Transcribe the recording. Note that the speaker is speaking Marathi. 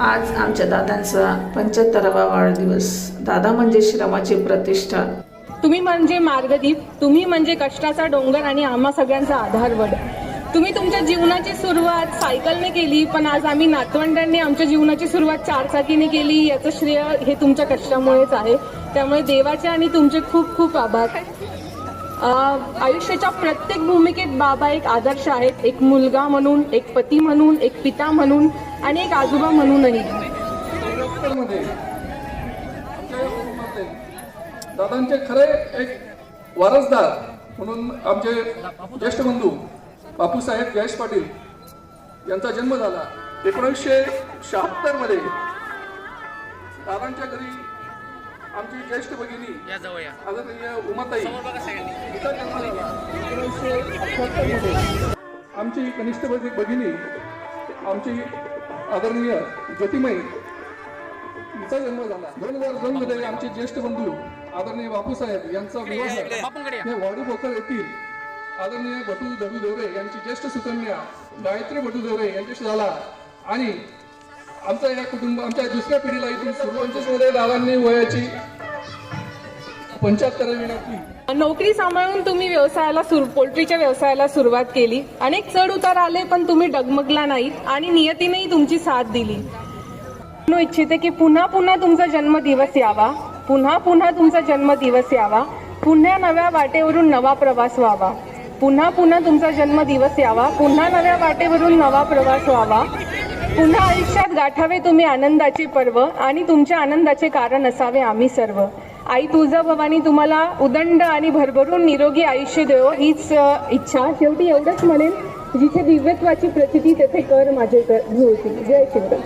आज आमच्या दादांचा 75वा वाढदिवस. दादा म्हणजे श्रमाची प्रतिष्ठा. तुम्ही म्हणजे मार्गदीप, तुम्ही म्हणजे कष्टाचा डोंगर आणि आम्हा सगळ्यांचा आधारवड. तुम्ही तुमच्या जीवनाची सुरुवात सायकलने केली, पण आज आम्ही नातवंडांनी आमच्या जीवनाची सुरुवात चारचाकीने केली. याचं श्रेय हे तुमच्या कष्टामुळेच आहे. त्यामुळे देवाचे आणि तुमचे खूप खूप आभार. आयुष्याच्या प्रत्येक भूमिकेत बाबा एक आदर्श आहेत, एक मुलगा म्हणून, एक पती म्हणून, एक पिता म्हणून आणि एक आजोबा म्हणूनही. दादांचे खरे एक वारसदार म्हणून आमचे ज्येष्ठ बंधू बापूसाहेब जयेश पाटील यांचा जन्म झाला 1976 मध्ये. दादांच्या घरी आमची ज्येष्ठ भगिनी आदरणीय उमाताई हिचा जन्म झाला 1978 मध्ये. आमची कनिष्ठ भगिनी आमची आदरणीय ज्योतिमयी हिचा जन्म झाला 2002 मध्ये. आमचे ज्येष्ठ बंधू आदरणीय बापूसाहेब यांचा विवाह हे वाडी भोकर येथील आदरणीय भटू दगडू देवरे यांची ज्येष्ठ सुकन्या गायत्री भटू देवरे यांच्याशी झाला. आणि आमच्या या आमच्या दुसऱ्या पिढीला इथून 25 मध्ये दादांनी वयाची 75वी घातली. नोकरी सांभाळून तुम्ही पोल्ट्रीच्या व्यवसायाला सुरुवात केली. अनेक चढ उतार आले, पण तुम्ही डगमगला नाहीत आणि नियतीनेही तुमची साथ दिली. मी इच्छिते की पुन्हा पुन्हा तुमचा जन्मदिवस यावा, पुन्हा पुन्हा तुमचा जन्मदिवस यावा, पुन्हा नव्या वाटेवरून नवा प्रवास व्हावा. पुन्हा पुन्हा तुमचा जन्मदिवस यावा, पुन्हा नव्या वाटेवरून नवा प्रवास व्हावा. पुन्हा आयुष्यात गाठावे तुम्ही आनंदाचे पर्व आणि तुमच्या आनंदाचे कारण असावे आम्ही सर्व. आई तुळजाभवानी तुम्हाला उदंड आणि भरभरून निरोगी आयुष्य देव हीच इच्छा. शेवटी एवढंच म्हणेन, जिथे दिव्यत्वाची प्रचिती तेथे कर माझे कर. जय शिवराय.